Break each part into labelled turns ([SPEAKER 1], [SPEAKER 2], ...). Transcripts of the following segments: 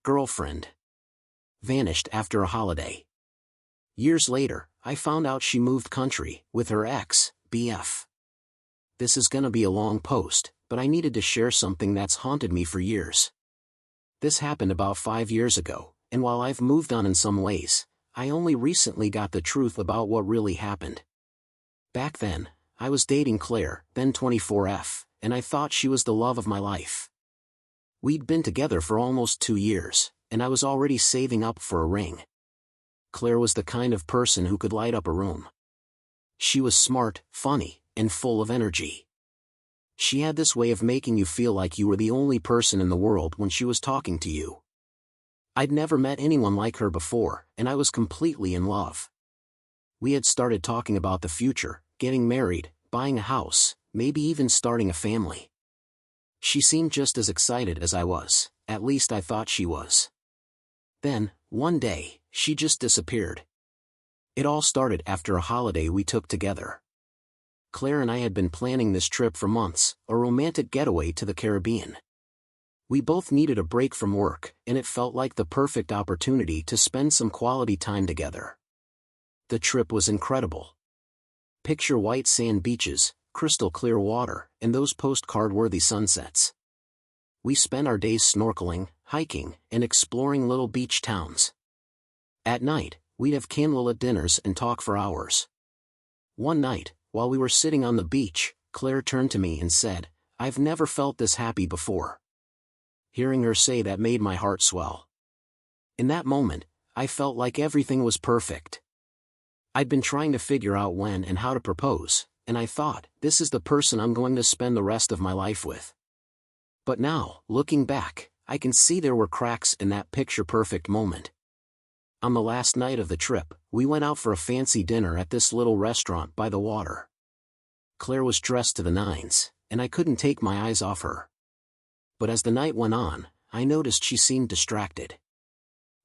[SPEAKER 1] girlfriend. Vanished after a holiday. Years later, I found out she moved country with her ex, BF. This is gonna be a long post, but I needed to share something that's haunted me for years. This happened about 5 years ago, and while I've moved on in some ways, I only recently got the truth about what really happened. Back then, I was dating Claire, then 24F, and I thought she was the love of my life. We'd been together for almost 2 years, and I was already saving up for a ring. Claire was the kind of person who could light up a room. She was smart, funny, and full of energy. She had this way of making you feel like you were the only person in the world when she was talking to you. I'd never met anyone like her before, and I was completely in love. We had started talking about the future, getting married, buying a house, maybe even starting a family. She seemed just as excited as I was, at least I thought she was. Then, one day, she just disappeared. It all started after a holiday we took together. Claire and I had been planning this trip for months, a romantic getaway to the Caribbean. We both needed a break from work, and it felt like the perfect opportunity to spend some quality time together. The trip was incredible. Picture white sand beaches, crystal clear water, and those postcard-worthy sunsets. We spent our days snorkeling, hiking, and exploring little beach towns. At night, we'd have candlelit dinners and talk for hours. One night, while we were sitting on the beach, Claire turned to me and said, "I've never felt this happy before." Hearing her say that made my heart swell. In that moment, I felt like everything was perfect. I'd been trying to figure out when and how to propose, and I thought, this is the person I'm going to spend the rest of my life with. But now, looking back, I can see there were cracks in that picture-perfect moment. On the last night of the trip, we went out for a fancy dinner at this little restaurant by the water. Claire was dressed to the nines, and I couldn't take my eyes off her. But as the night went on, I noticed she seemed distracted.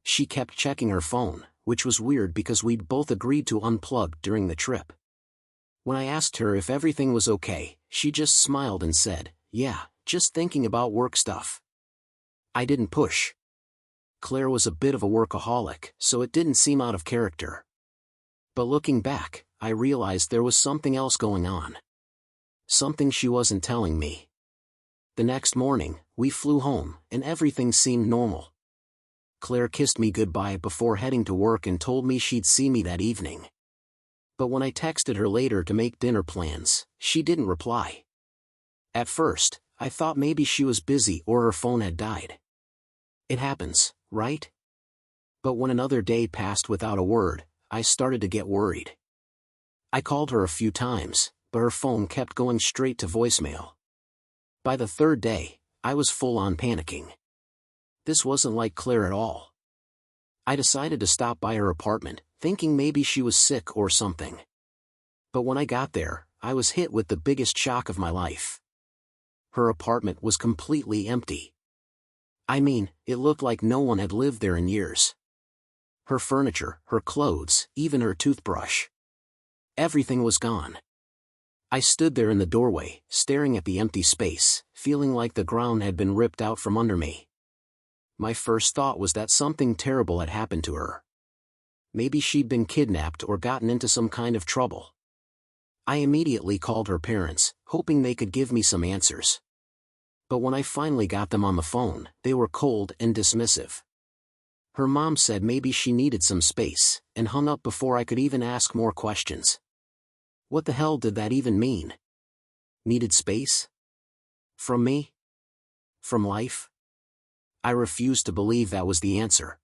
[SPEAKER 1] She kept checking her phone, which was weird because we'd both agreed to unplug during the trip. When I asked her if everything was okay, she just smiled and said, "Yeah, just thinking about work stuff." I didn't push. Claire was a bit of a workaholic, so it didn't seem out of character. But looking back, I realized there was something else going on. Something she wasn't telling me. The next morning, we flew home, and everything seemed normal. Claire kissed me goodbye before heading to work and told me she'd see me that evening. But when I texted her later to make dinner plans, she didn't reply. At first, I thought maybe she was busy or her phone had died. It happens, right? But when another day passed without a word, I started to get worried. I called her a few times, but her phone kept going straight to voicemail. By the third day, I was full-on panicking. This wasn't like Claire at all. I decided to stop by her apartment, thinking maybe she was sick or something. But when I got there, I was hit with the biggest shock of my life. Her apartment was completely empty. I mean, it looked like no one had lived there in years. Her furniture, her clothes, even her toothbrush. Everything was gone. I stood there in the doorway, staring at the empty space, feeling like the ground had been ripped out from under me. My first thought was that something terrible had happened to her. Maybe she'd been kidnapped or gotten into some kind of trouble. I immediately called her parents, hoping they could give me some answers. But when I finally got them on the phone, they were cold and dismissive. Her mom said maybe she needed some space, and hung up before I could even ask more questions. What the hell did that even mean? Needed space? From me? From life? I refused to believe that was the answer.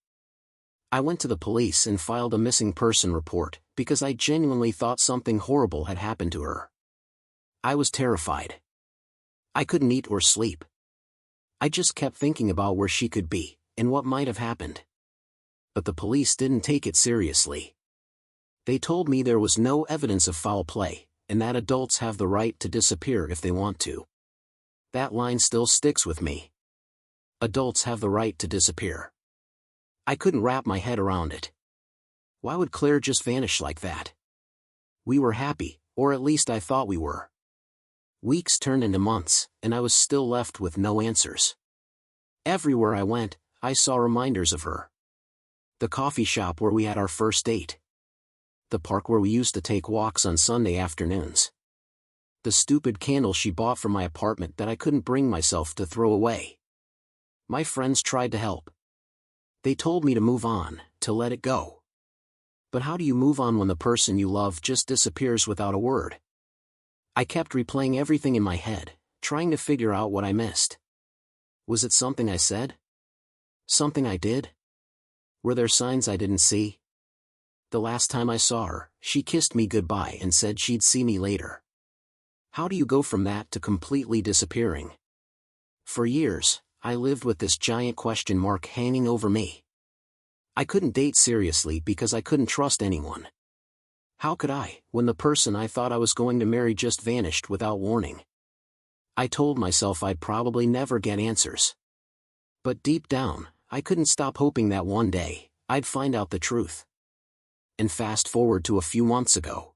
[SPEAKER 1] I went to the police and filed a missing person report, because I genuinely thought something horrible had happened to her. I was terrified. I couldn't eat or sleep. I just kept thinking about where she could be, and what might have happened. But the police didn't take it seriously. They told me there was no evidence of foul play, and that adults have the right to disappear if they want to. That line still sticks with me. Adults have the right to disappear. I couldn't wrap my head around it. Why would Claire just vanish like that? We were happy, or at least I thought we were. Weeks turned into months, and I was still left with no answers. Everywhere I went, I saw reminders of her. The coffee shop where we had our first date. The park where we used to take walks on Sunday afternoons. The stupid candle she bought from my apartment that I couldn't bring myself to throw away. My friends tried to help. They told me to move on, to let it go. But how do you move on when the person you love just disappears without a word? I kept replaying everything in my head, trying to figure out what I missed. Was it something I said? Something I did? Were there signs I didn't see? The last time I saw her, she kissed me goodbye and said she'd see me later. How do you go from that to completely disappearing? For years, I lived with this giant question mark hanging over me. I couldn't date seriously because I couldn't trust anyone. How could I, when the person I thought I was going to marry just vanished without warning? I told myself I'd probably never get answers. But deep down, I couldn't stop hoping that one day, I'd find out the truth. And fast forward to a few months ago.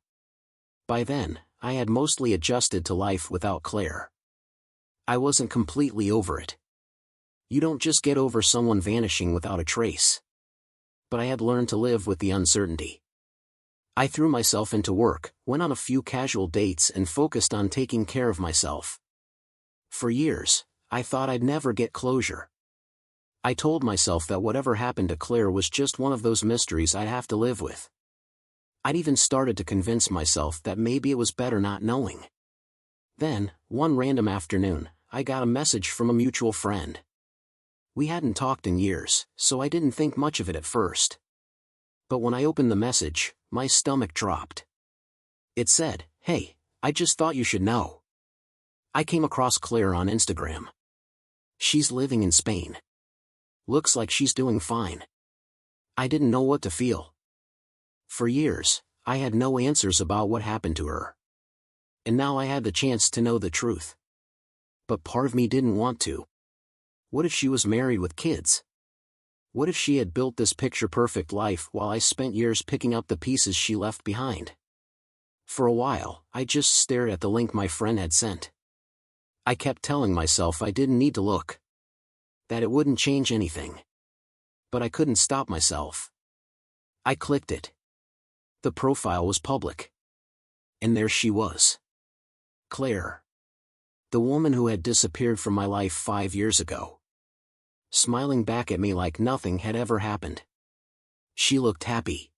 [SPEAKER 1] By then, I had mostly adjusted to life without Claire. I wasn't completely over it. You don't just get over someone vanishing without a trace. But I had learned to live with the uncertainty. I threw myself into work, went on a few casual dates and focused on taking care of myself. For years, I thought I'd never get closure. I told myself that whatever happened to Claire was just one of those mysteries I'd have to live with. I'd even started to convince myself that maybe it was better not knowing. Then, one random afternoon, I got a message from a mutual friend. We hadn't talked in years, so I didn't think much of it at first. But when I opened the message, my stomach dropped. It said, "Hey, I just thought you should know. I came across Claire on Instagram. She's living in Spain. Looks like she's doing fine." I didn't know what to feel. For years, I had no answers about what happened to her. And now I had the chance to know the truth. But part of me didn't want to. What if she was married with kids? What if she had built this picture-perfect life while I spent years picking up the pieces she left behind? For a while, I just stared at the link my friend had sent. I kept telling myself I didn't need to look. That it wouldn't change anything. But I couldn't stop myself. I clicked it. The profile was public. And there she was. Claire. The woman who had disappeared from my life 5 years ago. Smiling back at me like nothing had ever happened. She looked happy.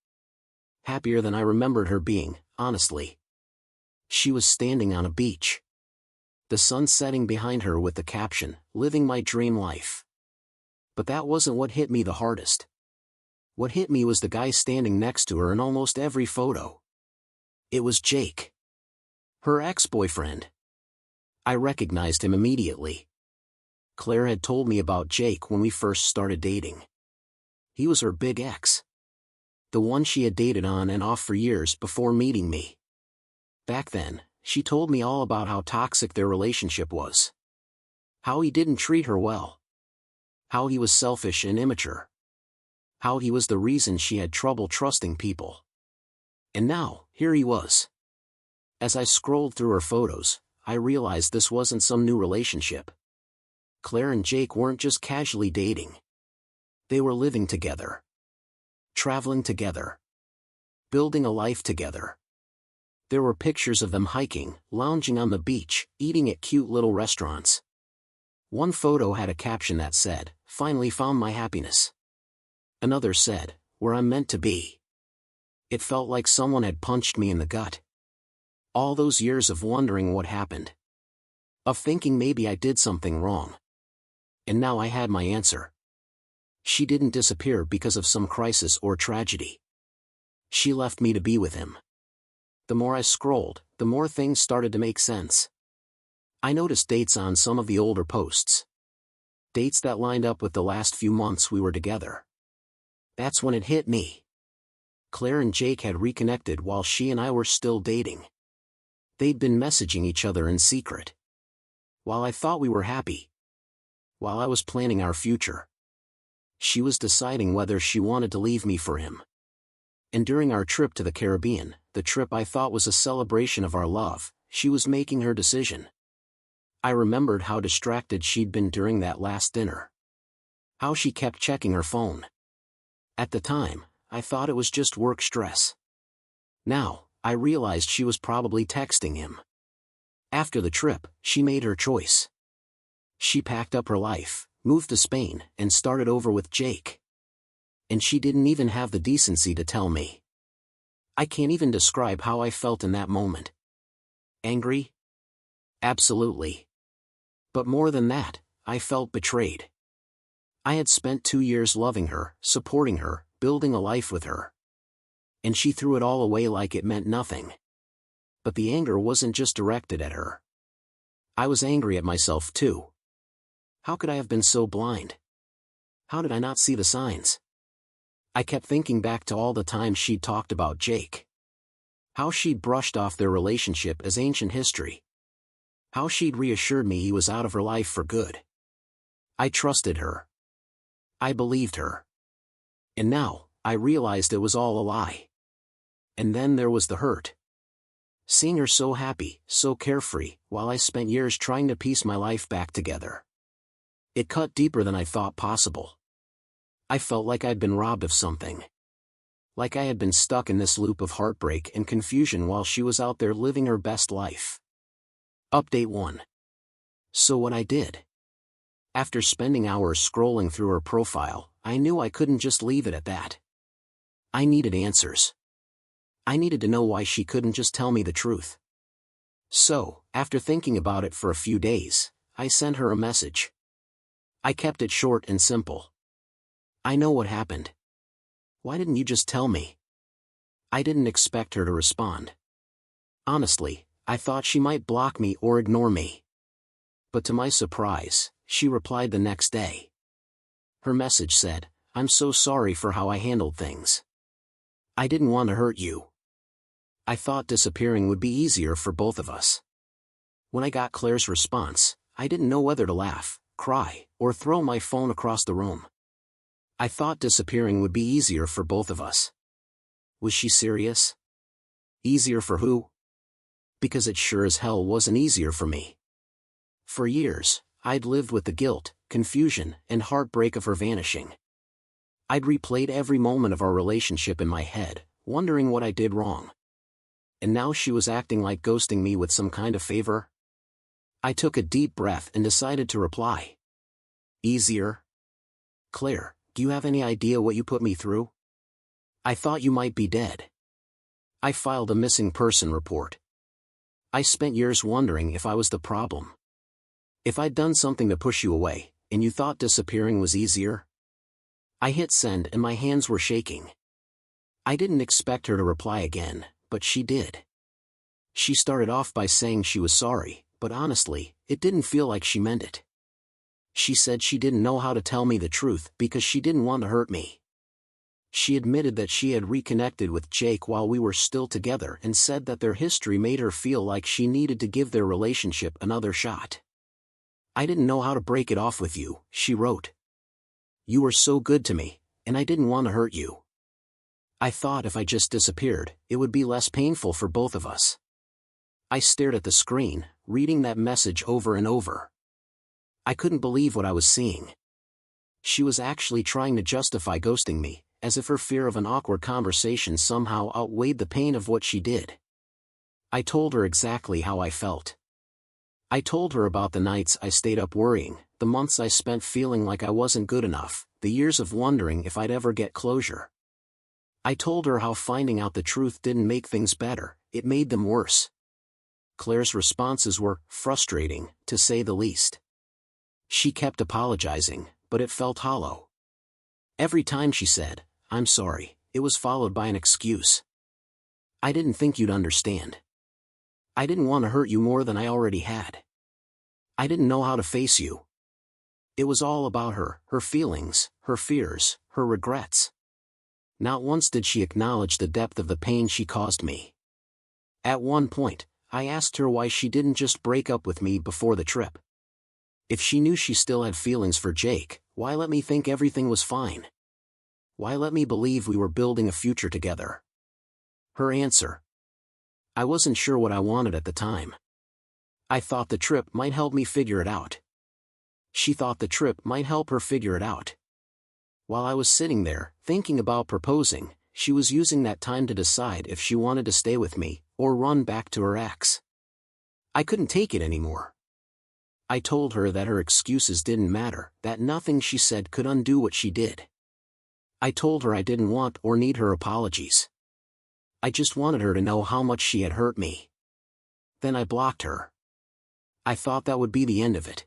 [SPEAKER 1] Happier than I remembered her being, honestly. She was standing on a beach. The sun setting behind her with the caption, "Living my dream life." But that wasn't what hit me the hardest. What hit me was the guy standing next to her in almost every photo. It was Jake. Her ex-boyfriend. I recognized him immediately. Claire had told me about Jake when we first started dating. He was her big ex. The one she had dated on and off for years before meeting me. Back then, she told me all about how toxic their relationship was. How he didn't treat her well. How he was selfish and immature. How he was the reason she had trouble trusting people. And now, here he was. As I scrolled through her photos, I realized this wasn't some new relationship. Claire and Jake weren't just casually dating. They were living together. Traveling together. Building a life together. There were pictures of them hiking, lounging on the beach, eating at cute little restaurants. One photo had a caption that said, "Finally found my happiness." Another said, "Where I'm meant to be." It felt like someone had punched me in the gut. All those years of wondering what happened. Of thinking maybe I did something wrong. And now I had my answer. She didn't disappear because of some crisis or tragedy. She left me to be with him. The more I scrolled, the more things started to make sense. I noticed dates on some of the older posts. Dates that lined up with the last few months we were together. That's when it hit me. Claire and Jake had reconnected while she and I were still dating. They'd been messaging each other in secret. While I thought we were happy. While I was planning our future. She was deciding whether she wanted to leave me for him. And during our trip to the Caribbean, the trip I thought was a celebration of our love, she was making her decision. I remembered how distracted she'd been during that last dinner. How she kept checking her phone. At the time, I thought it was just work stress. Now, I realized she was probably texting him. After the trip, she made her choice. She packed up her life, moved to Spain, and started over with Jake. And she didn't even have the decency to tell me. I can't even describe how I felt in that moment. Angry? Absolutely. But more than that, I felt betrayed. I had spent 2 years loving her, supporting her, building a life with her. And she threw it all away like it meant nothing. But the anger wasn't just directed at her. I was angry at myself too. How could I have been so blind? How did I not see the signs? I kept thinking back to all the times she'd talked about Jake. How she'd brushed off their relationship as ancient history. How she'd reassured me he was out of her life for good. I trusted her. I believed her. And now, I realized it was all a lie. And then there was the hurt. Seeing her so happy, so carefree, while I spent years trying to piece my life back together. It cut deeper than I thought possible. I felt like I'd been robbed of something. Like I had been stuck in this loop of heartbreak and confusion while she was out there living her best life. Update 1. So what I did. After spending hours scrolling through her profile, I knew I couldn't just leave it at that. I needed answers. I needed to know why she couldn't just tell me the truth. So, after thinking about it for a few days, I sent her a message. I kept it short and simple. I know what happened. Why didn't you just tell me? I didn't expect her to respond. Honestly, I thought she might block me or ignore me. But to my surprise, she replied the next day. Her message said, "I'm so sorry for how I handled things. I didn't want to hurt you. I thought disappearing would be easier for both of us." When I got Claire's response, I didn't know whether to laugh, cry, or throw my phone across the room. I thought disappearing would be easier for both of us. Was she serious? Easier for who? Because it sure as hell wasn't easier for me. For years, I'd lived with the guilt, confusion, and heartbreak of her vanishing. I'd replayed every moment of our relationship in my head, wondering what I did wrong. And now she was acting like ghosting me with some kind of favor? I took a deep breath and decided to reply. Easier? Claire, do you have any idea what you put me through? I thought you might be dead. I filed a missing person report. I spent years wondering if I was the problem. If I'd done something to push you away, and you thought disappearing was easier? I hit send and my hands were shaking. I didn't expect her to reply again, but she did. She started off by saying she was sorry, but honestly, it didn't feel like she meant it. She said she didn't know how to tell me the truth because she didn't want to hurt me. She admitted that she had reconnected with Jake while we were still together and said that their history made her feel like she needed to give their relationship another shot. I didn't know how to break it off with you, she wrote. You were so good to me, and I didn't want to hurt you. I thought if I just disappeared, it would be less painful for both of us. I stared at the screen, reading that message over and over. I couldn't believe what I was seeing. She was actually trying to justify ghosting me, as if her fear of an awkward conversation somehow outweighed the pain of what she did. I told her exactly how I felt. I told her about the nights I stayed up worrying, the months I spent feeling like I wasn't good enough, the years of wondering if I'd ever get closure. I told her how finding out the truth didn't make things better, it made them worse. Claire's responses were frustrating, to say the least. She kept apologizing, but it felt hollow. Every time she said, "I'm sorry," it was followed by an excuse. I didn't think you'd understand. I didn't want to hurt you more than I already had. I didn't know how to face you. It was all about her, her feelings, her fears, her regrets. Not once did she acknowledge the depth of the pain she caused me. At one point, I asked her why she didn't just break up with me before the trip. If she knew she still had feelings for Jake, why let me think everything was fine? Why let me believe we were building a future together? Her answer: I wasn't sure what I wanted at the time. I thought the trip might help me figure it out. She thought the trip might help her figure it out. While I was sitting there, thinking about proposing, she was using that time to decide if she wanted to stay with me, or run back to her ex. I couldn't take it anymore. I told her that her excuses didn't matter, that nothing she said could undo what she did. I told her I didn't want or need her apologies. I just wanted her to know how much she had hurt me. Then I blocked her. I thought that would be the end of it.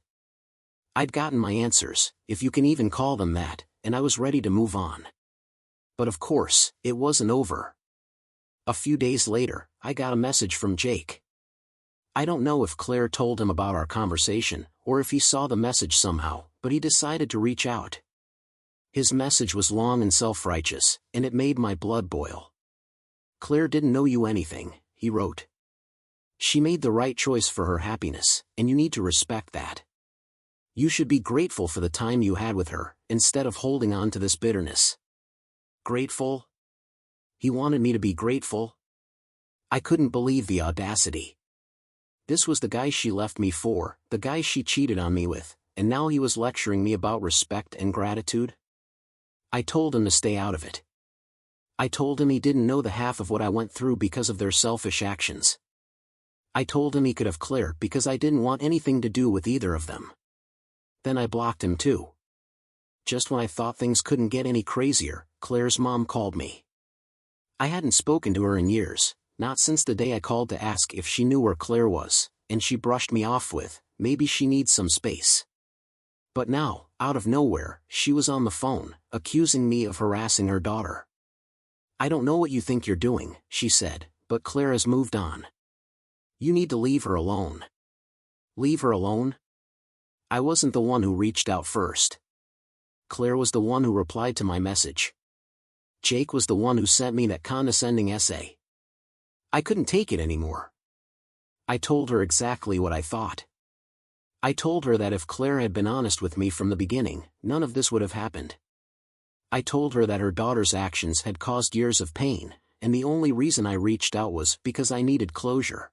[SPEAKER 1] I'd gotten my answers, if you can even call them that, and I was ready to move on. But of course, it wasn't over. A few days later, I got a message from Jake. I don't know if Claire told him about our conversation, or if he saw the message somehow, but he decided to reach out. His message was long and self-righteous, and it made my blood boil. Claire didn't know you anything, he wrote. She made the right choice for her happiness, and you need to respect that. You should be grateful for the time you had with her, instead of holding on to this bitterness. Grateful? He wanted me to be grateful? I couldn't believe the audacity. This was the guy she left me for, the guy she cheated on me with, and now he was lecturing me about respect and gratitude? I told him to stay out of it. I told him he didn't know the half of what I went through because of their selfish actions. I told him he could have Claire because I didn't want anything to do with either of them. Then I blocked him too. Just when I thought things couldn't get any crazier, Claire's mom called me. I hadn't spoken to her in years, not since the day I called to ask if she knew where Claire was, and she brushed me off with, maybe she needs some space. But now, out of nowhere, she was on the phone, accusing me of harassing her daughter. I don't know what you think you're doing, she said, but Claire has moved on. You need to leave her alone. Leave her alone? I wasn't the one who reached out first. Claire was the one who replied to my message. Jake was the one who sent me that condescending essay. I couldn't take it anymore. I told her exactly what I thought. I told her that if Claire had been honest with me from the beginning, none of this would have happened. I told her that her daughter's actions had caused years of pain, and the only reason I reached out was because I needed closure.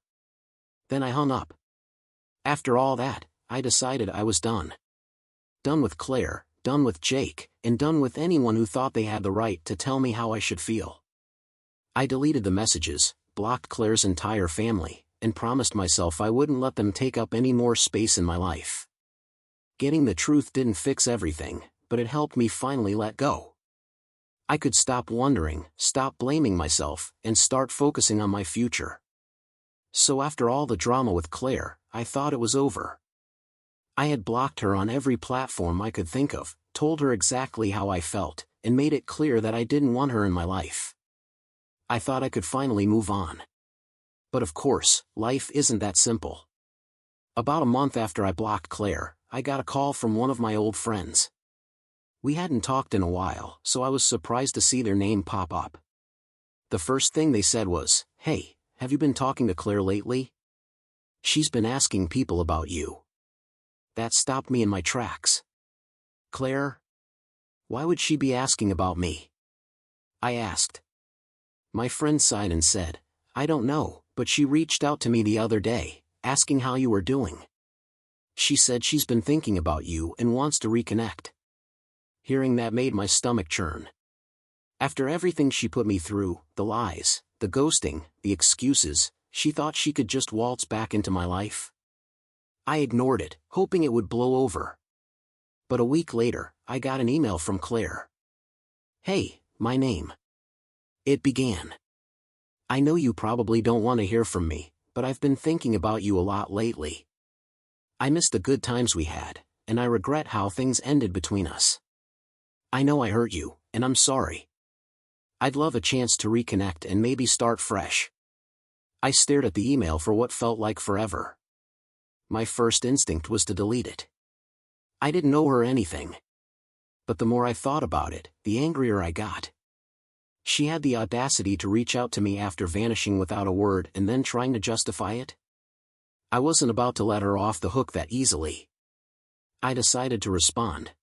[SPEAKER 1] Then I hung up. After all that, I decided I was done. Done with Claire, done with Jake, and done with anyone who thought they had the right to tell me how I should feel. I deleted the messages, blocked Claire's entire family, and promised myself I wouldn't let them take up any more space in my life. Getting the truth didn't fix everything, but it helped me finally let go. I could stop wondering, stop blaming myself, and start focusing on my future. So after all the drama with Claire, I thought it was over. I had blocked her on every platform I could think of, told her exactly how I felt, and made it clear that I didn't want her in my life. I thought I could finally move on. But of course, life isn't that simple. About a month after I blocked Claire, I got a call from one of my old friends. We hadn't talked in a while, so I was surprised to see their name pop up. The first thing they said was, "Hey, have you been talking to Claire lately? She's been asking people about you." That stopped me in my tracks. Claire? Why would she be asking about me? I asked. My friend sighed and said, "I don't know, but she reached out to me the other day, asking how you were doing. She said she's been thinking about you and wants to reconnect." Hearing that made my stomach churn. After everything she put me through, the lies, the ghosting, the excuses, she thought she could just waltz back into my life? I ignored it, hoping it would blow over. But a week later, I got an email from Claire. "Hey, my name." It began. "I know you probably don't want to hear from me, but I've been thinking about you a lot lately. I miss the good times we had, and I regret how things ended between us. I know I hurt you, and I'm sorry. I'd love a chance to reconnect and maybe start fresh." I stared at the email for what felt like forever. My first instinct was to delete it. I didn't owe her anything. But the more I thought about it, the angrier I got. She had the audacity to reach out to me after vanishing without a word and then trying to justify it. I wasn't about to let her off the hook that easily. I decided to respond.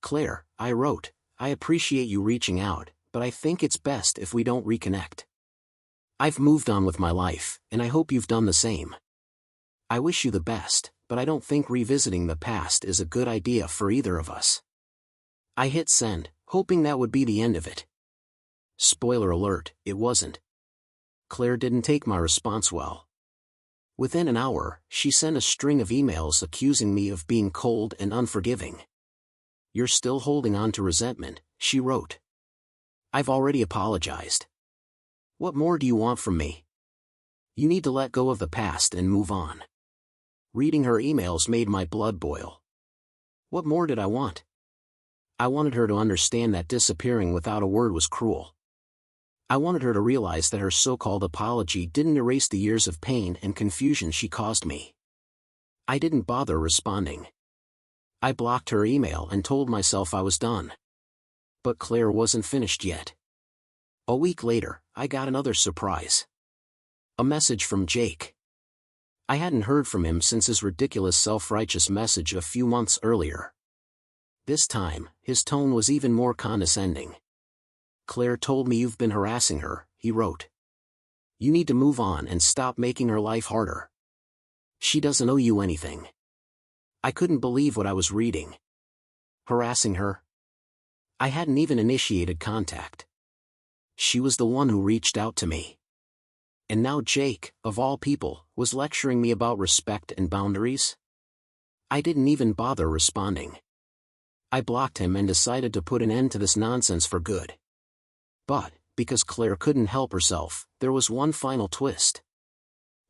[SPEAKER 1] "Claire," I wrote, "I appreciate you reaching out, but I think it's best if we don't reconnect. I've moved on with my life, and I hope you've done the same. I wish you the best, but I don't think revisiting the past is a good idea for either of us." I hit send, hoping that would be the end of it. Spoiler alert, it wasn't. Claire didn't take my response well. Within an hour, she sent a string of emails accusing me of being cold and unforgiving. "You're still holding on to resentment," she wrote. "I've already apologized. What more do you want from me? You need to let go of the past and move on." Reading her emails made my blood boil. What more did I want? I wanted her to understand that disappearing without a word was cruel. I wanted her to realize that her so-called apology didn't erase the years of pain and confusion she caused me. I didn't bother responding. I blocked her email and told myself I was done. But Claire wasn't finished yet. A week later, I got another surprise. A message from Jake. I hadn't heard from him since his ridiculous self-righteous message a few months earlier. This time, his tone was even more condescending. "Claire told me you've been harassing her," he wrote. "You need to move on and stop making her life harder. She doesn't owe you anything." I couldn't believe what I was reading. Harassing her? I hadn't even initiated contact. She was the one who reached out to me. And now Jake, of all people, was lecturing me about respect and boundaries? I didn't even bother responding. I blocked him and decided to put an end to this nonsense for good. But, because Claire couldn't help herself, there was one final twist.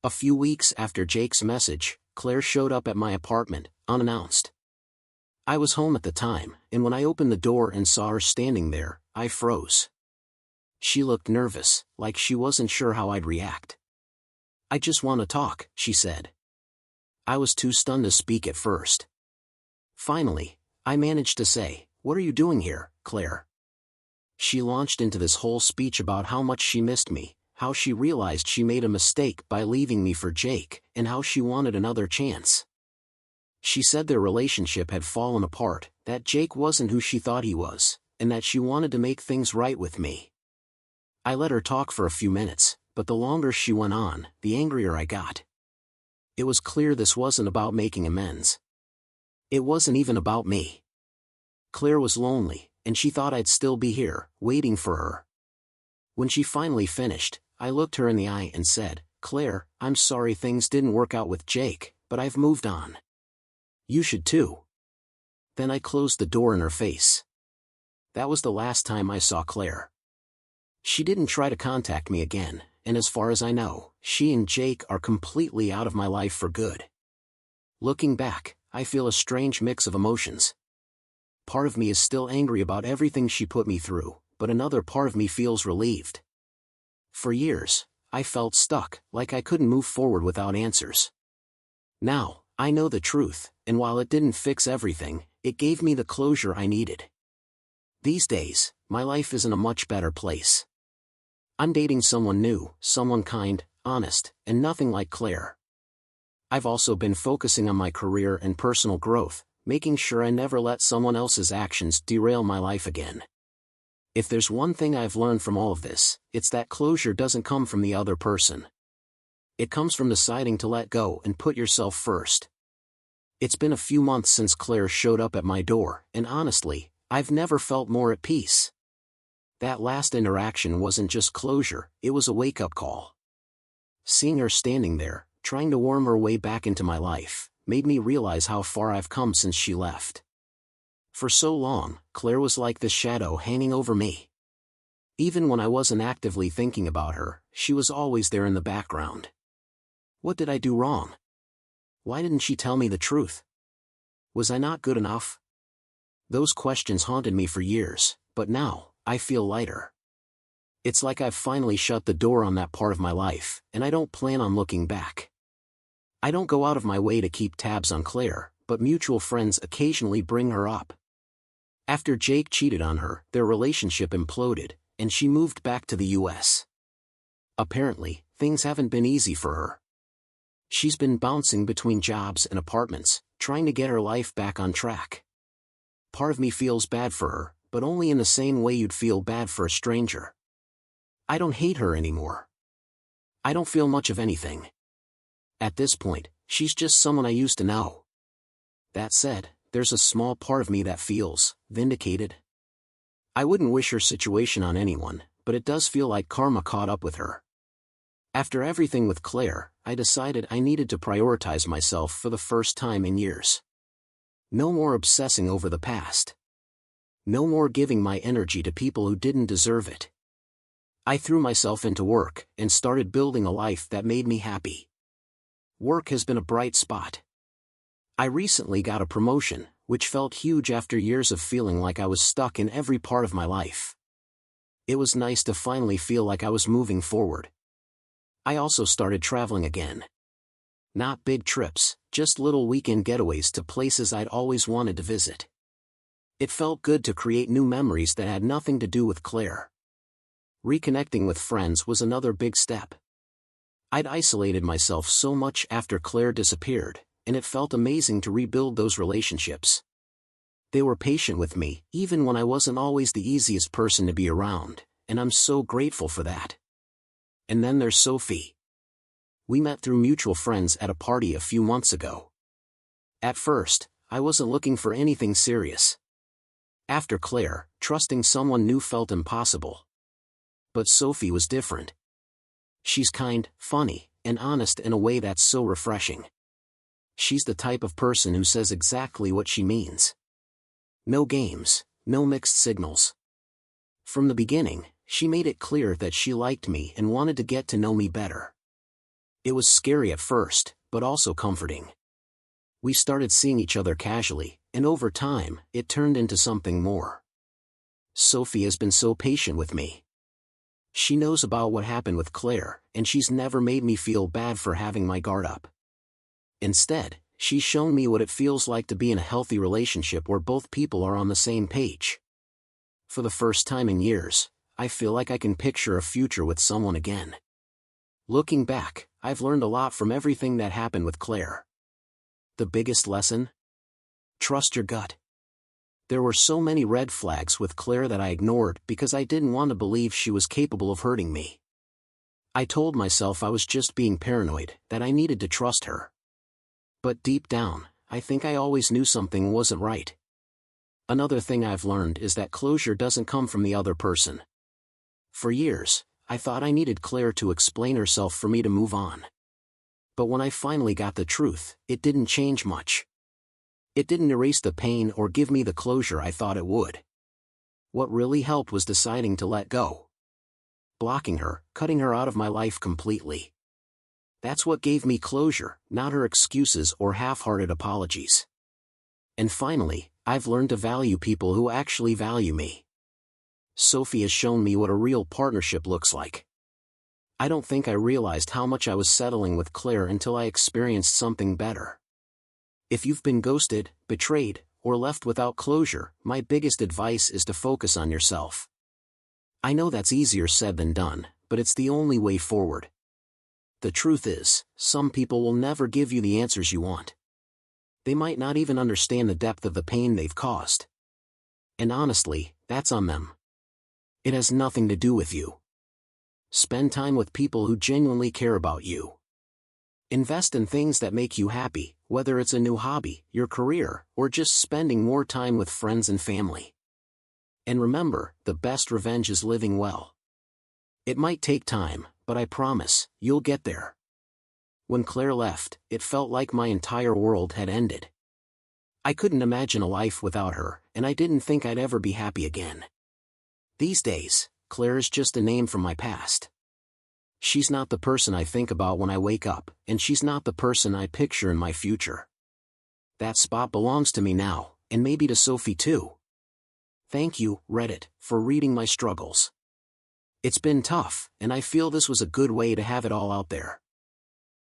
[SPEAKER 1] A few weeks after Jake's message, Claire showed up at my apartment, unannounced. I was home at the time, and when I opened the door and saw her standing there, I froze. She looked nervous, like she wasn't sure how I'd react. "I just want to talk," she said. I was too stunned to speak at first. Finally, I managed to say, "What are you doing here, Claire?" She launched into this whole speech about how much she missed me, how she realized she made a mistake by leaving me for Jake, and how she wanted another chance. She said their relationship had fallen apart, that Jake wasn't who she thought he was, and that she wanted to make things right with me. I let her talk for a few minutes, but the longer she went on, the angrier I got. It was clear this wasn't about making amends. It wasn't even about me. Claire was lonely, and she thought I'd still be here, waiting for her. When she finally finished, I looked her in the eye and said, "Claire, I'm sorry things didn't work out with Jake, but I've moved on. You should too." Then I closed the door in her face. That was the last time I saw Claire. She didn't try to contact me again, and as far as I know, she and Jake are completely out of my life for good. Looking back, I feel a strange mix of emotions. Part of me is still angry about everything she put me through, but another part of me feels relieved. For years, I felt stuck, like I couldn't move forward without answers. Now, I know the truth, and while it didn't fix everything, it gave me the closure I needed. These days, my life is in a much better place. I'm dating someone new, someone kind, honest, and nothing like Claire. I've also been focusing on my career and personal growth, making sure I never let someone else's actions derail my life again. If there's one thing I've learned from all of this, it's that closure doesn't come from the other person. It comes from deciding to let go and put yourself first. It's been a few months since Claire showed up at my door, and honestly, I've never felt more at peace. That last interaction wasn't just closure, it was a wake-up call. Seeing her standing there, trying to worm her way back into my life, made me realize how far I've come since she left. For so long, Claire was like this shadow hanging over me. Even when I wasn't actively thinking about her, she was always there in the background. What did I do wrong? Why didn't she tell me the truth? Was I not good enough? Those questions haunted me for years, but now, I feel lighter. It's like I've finally shut the door on that part of my life, and I don't plan on looking back. I don't go out of my way to keep tabs on Claire, but mutual friends occasionally bring her up. After Jake cheated on her, their relationship imploded, and she moved back to the US. Apparently, things haven't been easy for her. She's been bouncing between jobs and apartments, trying to get her life back on track. Part of me feels bad for her, but only in the same way you'd feel bad for a stranger. I don't hate her anymore. I don't feel much of anything. At this point, she's just someone I used to know. That said, there's a small part of me that feels vindicated. I wouldn't wish her situation on anyone, but it does feel like karma caught up with her. After everything with Claire, I decided I needed to prioritize myself for the first time in years. No more obsessing over the past. No more giving my energy to people who didn't deserve it. I threw myself into work and started building a life that made me happy. Work has been a bright spot. I recently got a promotion, which felt huge after years of feeling like I was stuck in every part of my life. It was nice to finally feel like I was moving forward. I also started traveling again. Not big trips, just little weekend getaways to places I'd always wanted to visit. It felt good to create new memories that had nothing to do with Claire. Reconnecting with friends was another big step. I'd isolated myself so much after Claire disappeared, and it felt amazing to rebuild those relationships. They were patient with me, even when I wasn't always the easiest person to be around, and I'm so grateful for that. And then there's Sophie. We met through mutual friends at a party a few months ago. At first, I wasn't looking for anything serious. After Claire, trusting someone new felt impossible. But Sophie was different. She's kind, funny, and honest in a way that's so refreshing. She's the type of person who says exactly what she means. No games, no mixed signals. From the beginning, she made it clear that she liked me and wanted to get to know me better. It was scary at first, but also comforting. We started seeing each other casually, and over time, it turned into something more. Sophie has been so patient with me. She knows about what happened with Claire, and she's never made me feel bad for having my guard up. Instead, she's shown me what it feels like to be in a healthy relationship where both people are on the same page. For the first time in years, I feel like I can picture a future with someone again. Looking back, I've learned a lot from everything that happened with Claire. The biggest lesson? Trust your gut. There were so many red flags with Claire that I ignored because I didn't want to believe she was capable of hurting me. I told myself I was just being paranoid, that I needed to trust her. But deep down, I think I always knew something wasn't right. Another thing I've learned is that closure doesn't come from the other person. For years, I thought I needed Claire to explain herself for me to move on. But when I finally got the truth, it didn't change much. It didn't erase the pain or give me the closure I thought it would. What really helped was deciding to let go. Blocking her, cutting her out of my life completely. That's what gave me closure, not her excuses or half-hearted apologies. And finally, I've learned to value people who actually value me. Sophie has shown me what a real partnership looks like. I don't think I realized how much I was settling with Claire until I experienced something better. If you've been ghosted, betrayed, or left without closure, my biggest advice is to focus on yourself. I know that's easier said than done, but it's the only way forward. The truth is, some people will never give you the answers you want. They might not even understand the depth of the pain they've caused. And honestly, that's on them. It has nothing to do with you. Spend time with people who genuinely care about you. Invest in things that make you happy, whether it's a new hobby, your career, or just spending more time with friends and family. And remember, the best revenge is living well. It might take time, but I promise, you'll get there. When Claire left, it felt like my entire world had ended. I couldn't imagine a life without her, and I didn't think I'd ever be happy again. These days, Claire is just a name from my past. She's not the person I think about when I wake up, and she's not the person I picture in my future. That spot belongs to me now, and maybe to Sophie too. Thank you, Reddit, for reading my struggles. It's been tough, and I feel this was a good way to have it all out there.